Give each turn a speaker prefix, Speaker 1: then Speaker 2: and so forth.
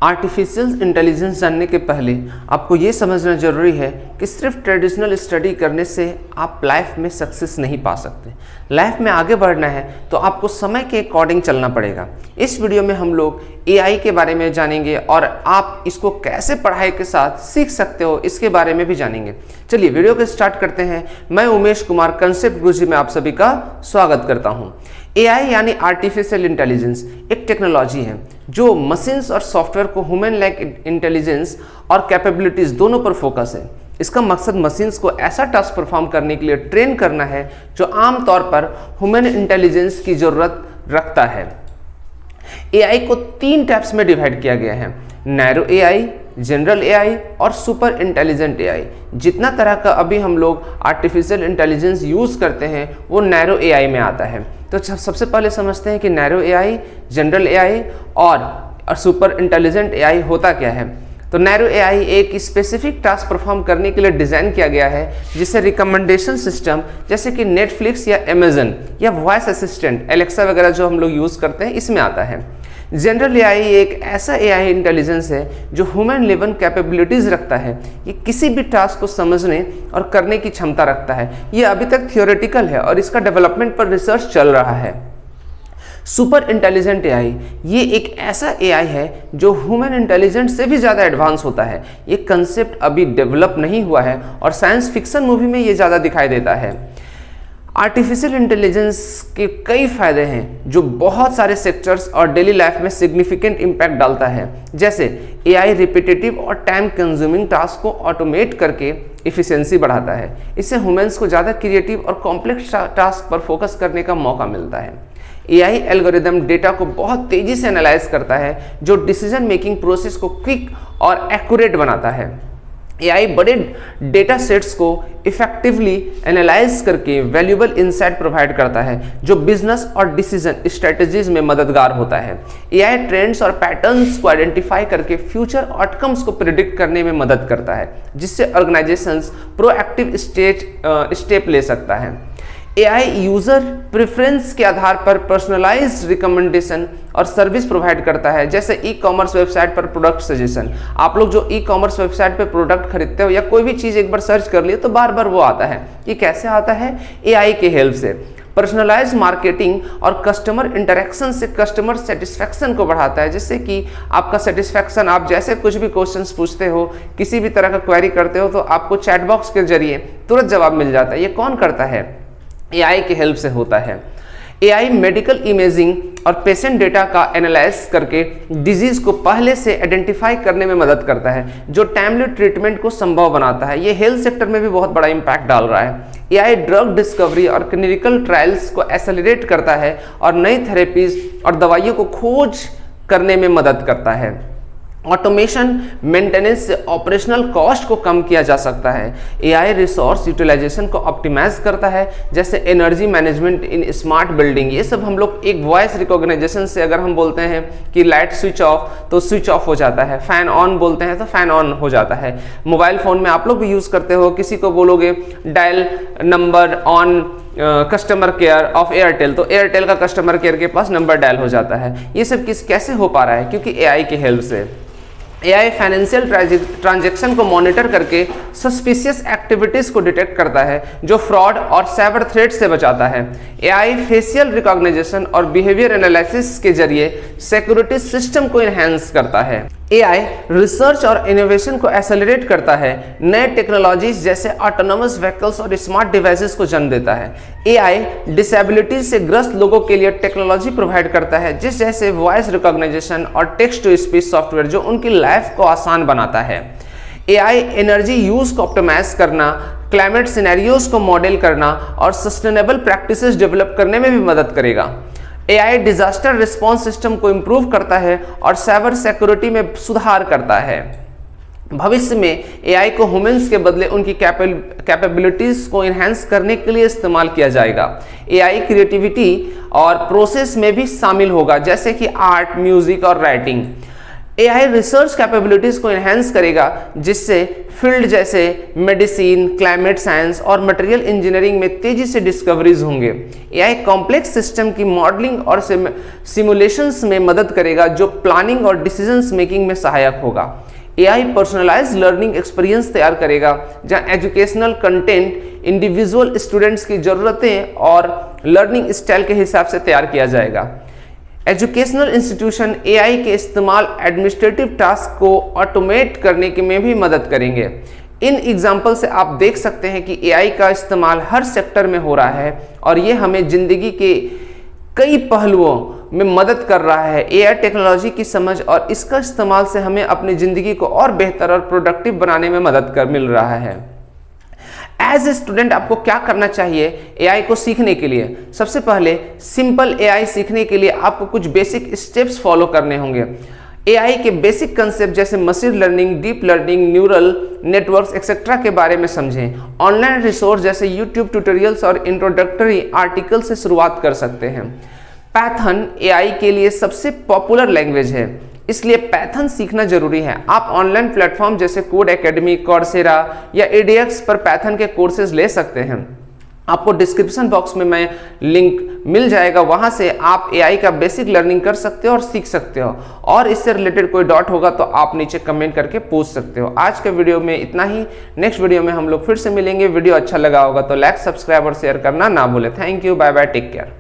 Speaker 1: Artificial intelligence जानने के पहले आपको ये समझना ज़रूरी है कि सिर्फ ट्रेडिशनल स्टडी करने से आप लाइफ में सक्सेस नहीं पा सकते। लाइफ में आगे बढ़ना है तो आपको समय के अकॉर्डिंग चलना पड़ेगा। इस वीडियो में हम लोग एआई के बारे में जानेंगे और आप इसको कैसे पढ़ाई के साथ सीख सकते हो इसके बारे में भी जानेंगे। चलिए वीडियो को स्टार्ट करते हैं। मैं उमेश कुमार कंसेप्ट गुरुजी में आप सभी का स्वागत करता हूँ। एआई यानी आर्टिफिशियल इंटेलिजेंस एक टेक्नोलॉजी है जो मशीन्स और सॉफ्टवेयर को ह्यूमन लाइक इंटेलिजेंस और कैपेबिलिटीज़ दोनों पर फोकस है। इसका मकसद मशीन्स को ऐसा टास्क परफॉर्म करने के लिए ट्रेन करना है जो आमतौर पर ह्यूमन इंटेलिजेंस की ज़रूरत रखता है। एआई को 3 टाइप्स में डिवाइड किया गया है: नैरो एआई, जनरल एआई और सुपर इंटेलिजेंट एआई। जितना तरह का अभी हम लोग आर्टिफिशियल इंटेलिजेंस यूज़ करते हैं वो नैरो एआई में आता है। तो सबसे पहले समझते हैं कि नैरो एआई, जनरल एआई और सुपर इंटेलिजेंट एआई होता क्या है। तो नैरो एआई एक स्पेसिफिक टास्क परफॉर्म करने के लिए डिज़ाइन किया गया है जिसे रिकमेंडेशन सिस्टम जैसे कि नेटफ्लिक्स या अमेजन या वॉइस असिस्टेंट एलेक्सा वगैरह जो हम लोग यूज़ करते हैं इसमें आता है। जनरल एआई एक ऐसा एआई इंटेलिजेंस है जो ह्यूमन लेवल कैपेबिलिटीज़ रखता है। ये किसी भी टास्क को समझने और करने की क्षमता रखता है। ये अभी तक थियोरेटिकल है और इसका डेवलपमेंट पर रिसर्च चल रहा है। सुपर इंटेलिजेंट एआई ये एक ऐसा एआई है जो ह्यूमन इंटेलिजेंस से भी ज़्यादा एडवांस होता है। ये कंसेप्ट अभी डेवलप नहीं हुआ है और साइंस फिक्शन मूवी में ये ज़्यादा दिखाई देता है। आर्टिफिशियल इंटेलिजेंस के कई फ़ायदे हैं जो बहुत सारे सेक्टर्स और डेली लाइफ में सिग्निफिकेंट इम्पैक्ट डालता है। जैसे एआई रिपीटेटिव और टाइम कंज्यूमिंग टास्क को ऑटोमेट करके इफ़िशियंसी बढ़ाता है। इससे ह्यूमंस को ज़्यादा क्रिएटिव और कॉम्प्लेक्स टास्क पर फोकस करने का मौका मिलता है। एआई एल्गोरिदम डेटा को बहुत तेज़ी से एनालाइज करता है जो डिसीजन मेकिंग प्रोसेस को क्विक और एक्यूरेट बनाता है। एआई बड़े डेटा सेट्स को इफेक्टिवली एनालाइज करके वैल्यूएबल इंसाइट प्रोवाइड करता है जो बिजनेस और डिसीजन स्ट्रेटजीज में मददगार होता है। एआई ट्रेंड्स और पैटर्न्स को आइडेंटिफाई करके फ्यूचर आउटकम्स को प्रिडिक्ट करने में मदद करता है जिससे ऑर्गेनाइजेशंस प्रोएक्टिव स्टेप ले सकता है। एआई यूज़र प्रेफरेंस के आधार पर पर्सनलाइज्ड रिकमेंडेशन और सर्विस प्रोवाइड करता है। जैसे ई कॉमर्स वेबसाइट पर प्रोडक्ट सजेशन। आप लोग जो ई कॉमर्स वेबसाइट पर प्रोडक्ट खरीदते हो या कोई भी चीज़ एक बार सर्च कर लिए तो बार बार वो आता है। ये कैसे आता है? एआई के हेल्प से। पर्सनलाइज्ड मार्केटिंग और कस्टमर इंटरेक्शन से कस्टमर सेटिस्फैक्शन को बढ़ाता है जिससे कि आपका सेटिस्फैक्शन, आप जैसे कुछ भी क्वेश्चंस पूछते हो, किसी भी तरह का क्वेरी करते हो तो आपको चैट बॉक्स के जरिए तुरंत जवाब मिल जाता है। ये कौन करता है? एआई की हेल्प से होता है। एआई मेडिकल इमेजिंग और पेशेंट डेटा का एनालाइज करके डिजीज को पहले से आइडेंटिफाई करने में मदद करता है जो टाइमली ट्रीटमेंट को संभव बनाता है। ये हेल्थ सेक्टर में भी बहुत बड़ा इम्पैक्ट डाल रहा है। एआई ड्रग डिस्कवरी और क्लिनिकल ट्रायल्स को एक्सेलरेट करता है और नई थेरेपीज और दवाइयों को खोज करने में मदद करता है। ऑटोमेशन मेंटेनेंस से ऑपरेशनल कॉस्ट को कम किया जा सकता है। एआई रिसोर्स यूटिलाइजेशन को ऑप्टिमाइज करता है जैसे एनर्जी मैनेजमेंट इन स्मार्ट बिल्डिंग। ये सब हम लोग एक वॉइस रिकॉग्नाइजेशन से, अगर हम बोलते हैं कि लाइट स्विच ऑफ तो स्विच ऑफ हो जाता है, फैन ऑन बोलते हैं तो फैन ऑन हो जाता है। मोबाइल फ़ोन में आप लोग भी यूज़ करते हो, किसी को बोलोगे dial number on customer care of Airtel तो एयरटेल का कस्टमर केयर के पास नंबर डायल हो जाता है। ये सब कैसे हो पा रहा है? क्योंकि एआई की हेल्प से। एआई फाइनेंशियल ट्रांजैक्शन को मॉनिटर करके सस्पिशियस एक्टिविटीज़ को डिटेक्ट करता है जो फ्रॉड और साइबर थ्रेट से बचाता है। एआई फेशियल रिकॉग्निशन और बिहेवियर एनालिसिस के जरिए सिक्योरिटी सिस्टम को इन्हेंस करता है। एआई रिसर्च और इनोवेशन को एक्सेलरेट करता है। नए टेक्नोलॉजीज जैसे ऑटोनोमस व्हीकल्स और स्मार्ट डिवाइसेस को जन्म देता है। एआई डिसेबिलिटी से ग्रस्त लोगों के लिए टेक्नोलॉजी प्रोवाइड करता है जैसे वॉइस रिकॉग्निशन और टेक्स्ट टू स्पीच सॉफ्टवेयर जो उनकी लाइफ को आसान बनाता है। एआई एनर्जी यूज़ को ऑप्टिमाइज करना, क्लाइमेट सिनेरियोज को मॉडल करना और सस्टेनेबल प्रैक्टिसेस डेवलप करने में भी मदद करेगा। एआई डिजास्टर रिस्पांस सिस्टम को इम्प्रूव करता है और साइबर सिक्योरिटी में सुधार करता है। भविष्य में एआई को ह्यूमंस के बदले उनकी कैपेबिलिटीज़ को इन्हेंस करने के लिए इस्तेमाल किया जाएगा। एआई क्रिएटिविटी और प्रोसेस में भी शामिल होगा जैसे कि आर्ट, म्यूजिक और राइटिंग। AI रिसर्च कैपेबिलिटीज को एनहेंस करेगा, जिससे फील्ड जैसे मेडिसिन, क्लाइमेट साइंस और मटेरियल इंजीनियरिंग में तेजी से डिस्कवरीज होंगे। AI कॉम्प्लेक्स सिस्टम की मॉडलिंग और सिमुलेशंस में मदद करेगा, जो प्लानिंग और डिसीजंस मेकिंग में सहायक होगा। AI पर्सनलाइज्ड लर्निंग एक्सपीरियंस तैयार करेगा, जहां एजुकेशनल कंटेंट इंडिविजुअल स्टूडेंट्स की ज़रूरतें और लर्निंग स्टाइल के हिसाब से तैयार किया जाएगा। एजुकेशनल इंस्टीट्यूशन AI के इस्तेमाल एडमिनिस्ट्रेटिव टास्क को ऑटोमेट करने के में भी मदद करेंगे। इन एग्जाम्पल से आप देख सकते हैं कि AI का इस्तेमाल हर सेक्टर में हो रहा है और ये हमें ज़िंदगी के कई पहलुओं में मदद कर रहा है। AI टेक्नोलॉजी की समझ और इसका इस्तेमाल से हमें अपनी ज़िंदगी को और बेहतर और प्रोडक्टिव बनाने में मदद मिल रहा है। एज ए स्टूडेंट आपको क्या करना चाहिए AI को सीखने के लिए? सबसे पहले सिंपल AI सीखने के लिए आपको कुछ बेसिक स्टेप्स फॉलो करने होंगे। AI के बेसिक कंसेप्ट जैसे machine learning, deep learning, neural networks etcetera के बारे में समझें। ऑनलाइन रिसोर्स जैसे यूट्यूब ट्यूटोरियल्स और इंट्रोडक्टरी आर्टिकल से शुरुआत कर सकते हैं। पाइथन AI के लिए सबसे पॉपुलर लैंग्वेज है, इसलिए पाइथन सीखना जरूरी है। आप ऑनलाइन प्लेटफॉर्म जैसे कोड एकेडमी, कॉर्सेरा या edX पर पाइथन के कोर्सेज ले सकते हैं। आपको डिस्क्रिप्शन बॉक्स में मैं लिंक मिल जाएगा, वहां से आप AI का बेसिक लर्निंग कर सकते हो और सीख सकते हो। और इससे रिलेटेड कोई डाउट होगा तो आप नीचे कमेंट करके पूछ सकते हो। आज के वीडियो में इतना ही। नेक्स्ट वीडियो में हम लोग फिर से मिलेंगे। वीडियो अच्छा लगा होगा तो लाइक, सब्सक्राइब और शेयर करना ना भूलें। Thank you, bye bye, take care.